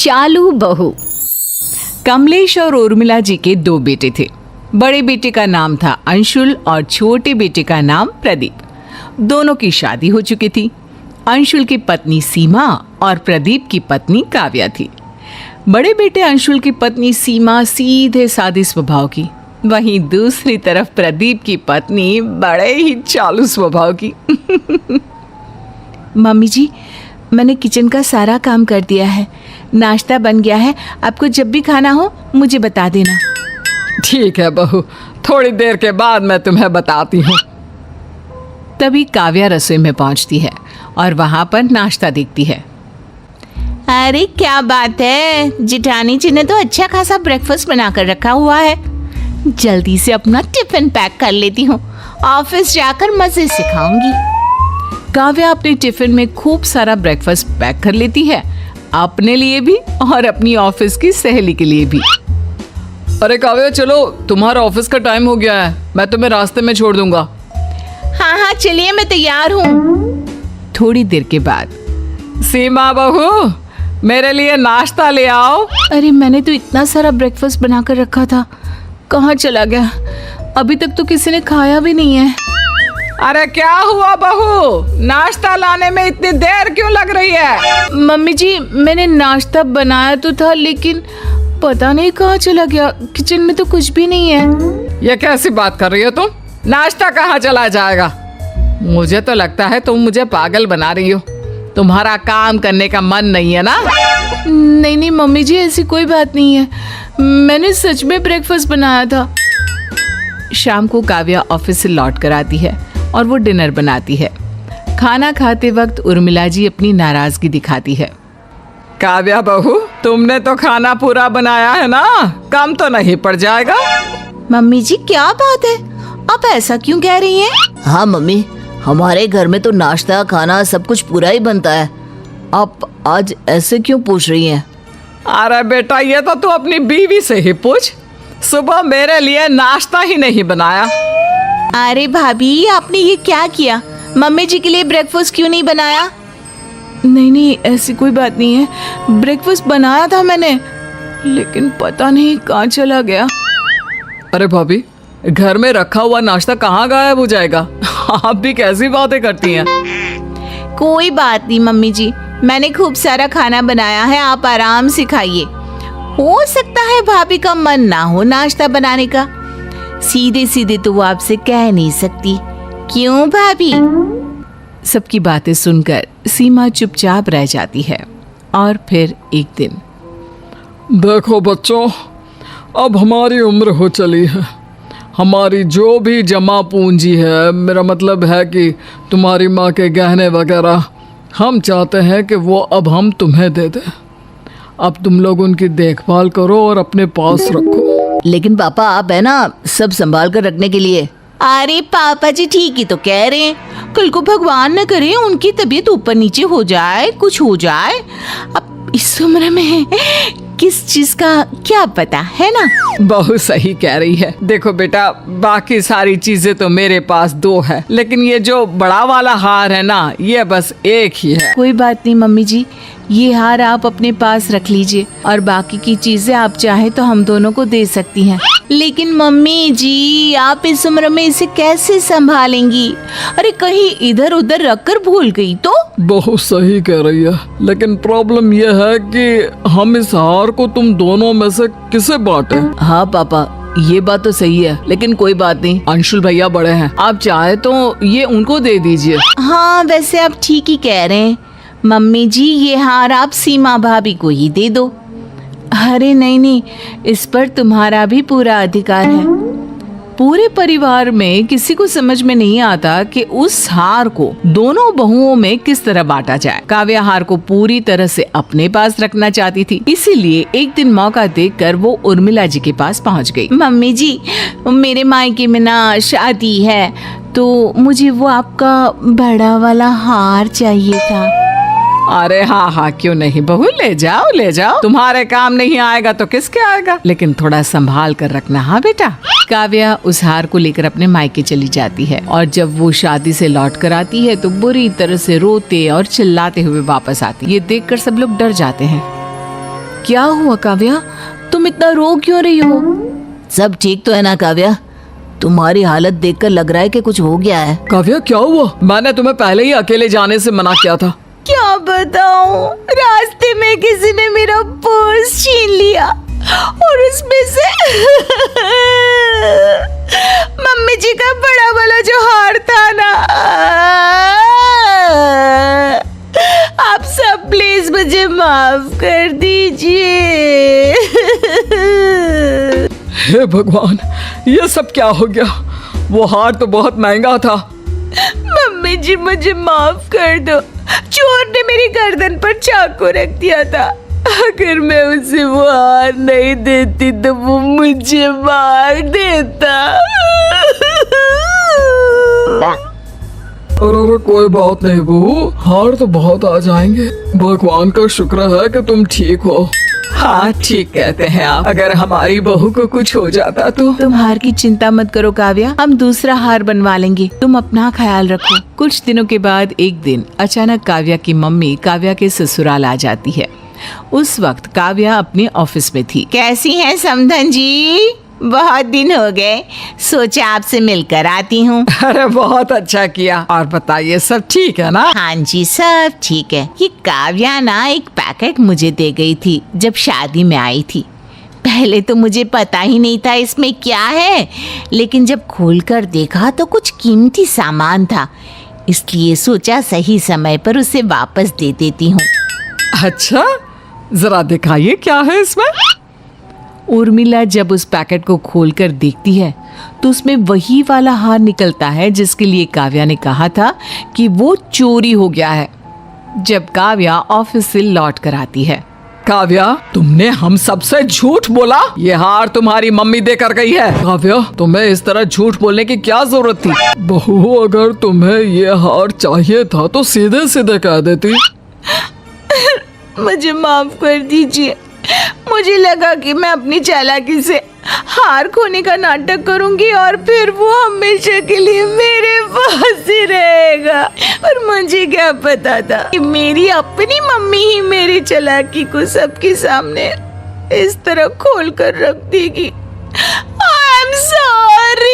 चालू बहू। कमलेश और उर्मिला जी के 2 बेटे थे। बड़े बेटे का नाम था अंशुल और छोटे बेटे का नाम प्रदीप। दोनों की शादी हो चुकी थी। अंशुल की पत्नी सीमा और प्रदीप की पत्नी काव्या थी। बड़े बेटे अंशुल की पत्नी सीमा सीधे साधे स्वभाव की, वहीं दूसरी तरफ प्रदीप की पत्नी बड़े ही चालू स्वभाव की। मम्मी जी, मैंने किचन का सारा काम कर दिया है, नाश्ता बन गया है। आपको जब भी खाना हो मुझे बता देना। ठीक है बहू, थोड़ी देर के बाद मैं तुम्हें बताती हूँ। तभी काव्या रसोई में पहुंचती है और वहां पर नाश्ता देखती है। अरे क्या बात है, जिठानी जी ने तो अच्छा खासा ब्रेकफास्ट बना कर रखा हुआ है। जल्दी से अपना टिफिन पैक कर लेती हूँ, ऑफिस जाकर मजे से खाऊंगी। काव्या अपने टिफिन में खूब सारा ब्रेकफास्ट पैक कर लेती है, अपने लिए भी और अपनी ऑफिस की सहेली के लिए भी। अरे काव्या, चलो, तुम्हारा ऑफिस का टाइम हो गया है, मैं तुम्हें रास्ते में छोड़ दूंगा। हाँ हाँ चलिए, मैं तैयार हूँ। थोड़ी देर के बाद, सीमा बहू, मेरे लिए नाश्ता ले आओ। अरे मैंने तो इतना सारा ब्रेकफास्ट बना कर रखा था, कहाँ चला गया? अभी तक तो किसी ने खाया भी नहीं है। अरे क्या हुआ बहू, नाश्ता लाने में इतनी देर क्यों लग रही है? मम्मी जी, मैंने नाश्ता बनाया तो था, लेकिन पता नहीं कहाँ चला गया। किचन में तो कुछ भी नहीं है। ये कैसी बात कर रही हो तुम? नाश्ता कहाँ चला जाएगा? मुझे तो लगता है तुम मुझे पागल बना रही हो। तुम्हारा काम करने का मन नहीं है ना? नहीं नहीं मम्मी जी, ऐसी कोई बात नहीं है, मैंने सच में ब्रेकफास्ट बनाया था। शाम को काव्या ऑफिस से लौट कर आती है और वो डिनर बनाती है। खाना खाते वक्त उर्मिला जी अपनी नाराजगी दिखाती है। काव्या बहू, तुमने तो खाना पूरा बनाया है ना, कम तो नहीं पड़ जाएगा? मम्मी जी क्या बात है, आप ऐसा क्यों कह रही हैं? हाँ मम्मी, हमारे घर में तो नाश्ता खाना सब कुछ पूरा ही बनता है। आप आज ऐसे क्यों पूछ रही हैं? अरे बेटा, ये तो तू अपनी बीवी से ही पूछ। सुबह मेरे लिए नाश्ता ही नहीं बनाया। अरे भाभी, आपने ये क्या किया? मम्मी जी के लिए ब्रेकफास्ट क्यों नहीं बनाया? नहीं नहीं, ऐसी कोई बात नहीं है, ब्रेकफास्ट बनाया था मैंने, लेकिन पता नहीं कहाँ चला गया। अरे भाभी, घर में रखा हुआ नाश्ता कहाँ गायब हो जाएगा? आप भी कैसी बातें करती हैं? कोई बात नहीं मम्मी जी, मैंने खूब सारा खाना बनाया है, आप आराम से खाइए। हो सकता है भाभी का मन ना हो नाश्ता बनाने का, सीधे सीधे तो वो आपसे कह नहीं सकती, क्यों भाभी? सबकी बातें सुनकर सीमा चुपचाप रह जाती है। और फिर एक दिन, देखो बच्चों, अब हमारी उम्र हो चली है। हमारी जो भी जमा पूंजी है, मेरा मतलब है कि तुम्हारी माँ के गहने वगैरह, हम चाहते हैं कि वो अब हम तुम्हें दे दें। अब तुम लोग उनकी देखभाल करो और अपने पास रखो। लेकिन पापा, आप है ना सब संभाल कर रखने के लिए। अरे पापा जी ठीक ही तो कह रहे हैं, कल को भगवान न करे उनकी तबीयत ऊपर नीचे हो जाए, कुछ हो जाए। अब इस उम्र में किस चीज का क्या पता है ना? बहुत सही कह रही है। देखो बेटा, बाकी सारी चीजें तो मेरे पास 2 है, लेकिन ये जो बड़ा वाला हार है ना, ये बस एक ही है। कोई बात नहीं मम्मी जी, ये हार आप अपने पास रख लीजिए और बाकी की चीजें आप चाहे तो हम दोनों को दे सकती हैं। लेकिन मम्मी जी, आप इस उम्र में इसे कैसे संभालेंगी? अरे कहीं इधर उधर रखकर भूल गई तो? बहुत सही कह रही है, लेकिन प्रॉब्लम यह है कि हम इस हार को तुम दोनों में से किसे बांटे? हाँ पापा, ये बात तो सही है, लेकिन कोई बात नहीं, अंशुल भैया बड़े हैं, आप चाहे तो ये उनको दे दीजिए। हाँ वैसे आप ठीक ही कह रहे हैं मम्मी जी, ये हार आप सीमा भाभी को ही दे दो। अरे नहीं नहीं, इस पर तुम्हारा भी पूरा अधिकार है। पूरे परिवार में किसी को समझ में नहीं आता कि उस हार को दोनों बहुओं में किस तरह बांटा जाए। काव्या हार को पूरी तरह से अपने पास रखना चाहती थी, इसीलिए एक दिन मौका देखकर वो उर्मिला जी के पास पहुंच गई। मम्मी जी, मेरे मायके में ना शादी है, तो मुझे वो आपका बड़ा वाला हार चाहिए था। अरे हाँ हाँ, क्यों नहीं बहू, ले जाओ ले जाओ, तुम्हारे काम नहीं आएगा तो किसके आएगा, लेकिन थोड़ा संभाल कर रखना। हाँ बेटा। काव्या उस हार को लेकर अपने मायके चली जाती है और जब वो शादी से लौट कर आती है तो बुरी तरह से रोते और चिल्लाते हुए वापस आती है। ये देखकर सब लोग डर जाते हैं। क्या हुआ काव्या, तुम इतना रो क्यों रही हो? सब ठीक तो है ना काव्या? तुम्हारी हालत देखकर लग रहा है कि कुछ हो गया है। काव्या क्या हुआ? मैंने तुम्हें पहले ही अकेले जाने से मना किया था। क्या बताऊं, रास्ते में किसी ने मेरा पर्स छीन लिया और उसमें से मम्मी जी का बड़ा वाला जो हार था ना। आप सब प्लीज मुझे माफ कर दीजिए। हे भगवान, ये सब क्या हो गया? वो हार तो बहुत महंगा था। मम्मी जी मुझे माफ कर दो, चोर ने मेरी गर्दन पर चाकू रख दिया था। अगर मैं उसे वो हार नहीं देती तो वो मुझे मार देता। अरे कोई बात नहीं बहू, हार तो बहुत आ जाएंगे। भगवान का शुक्र है कि तुम ठीक हो। हाँ ठीक कहते हैं आप। अगर हमारी बहू को कुछ हो जाता तो। तुम हार की चिंता मत करो काव्या, हम दूसरा हार बनवा लेंगे। तुम अपना ख्याल रखो। कुछ दिनों के बाद एक दिन अचानक काव्या की मम्मी काव्या के ससुराल आ जाती है। उस वक्त काव्या अपने ऑफिस में थी। कैसी हैं समधन जी? बहुत दिन हो गए, सोचा आपसे मिलकर आती हूँ। अरे बहुत अच्छा किया। और बताइए सब ठीक है ना? हाँ जी सब ठीक है। ये काव्या ना एक पैकेट मुझे दे गई थी जब शादी में आई थी। पहले तो मुझे पता ही नहीं था इसमें क्या है, लेकिन जब खोलकर देखा तो कुछ कीमती सामान था, इसलिए सोचा सही समय पर उसे वापस दे देती हूँ। अच्छा, जरा दिखाइए क्या है इसमें। उर्मिला जब उस पैकेट को खोलकर देखती है तो उसमें वही वाला हार निकलता है जिसके लिए काव्या ने कहा था कि वो चोरी हो गया है। जब काव्या ऑफिस से लौट कर आती है। काव्या, तुमने हम सबसे झूठ बोला। ये हार तुम्हारी मम्मी देकर गई है। काव्या, तुम्हें इस तरह झूठ बोलने की क्या जरूरत थी? बहू, अगर तुम्हें ये हार चाहिए था तो सीधे सीधे कह देती। मुझे माफ कर दीजिए, मुझे लगा कि मैं अपनी चालाकी से हार खोने का नाटक करूंगी और फिर वो हमेशा के लिए मेरे पास ही रहेगा। और मुझे क्या पता था कि मेरी अपनी मम्मी ही मेरी चालाकी को सबके सामने इस तरह खोल कर रख देगी। I am sorry.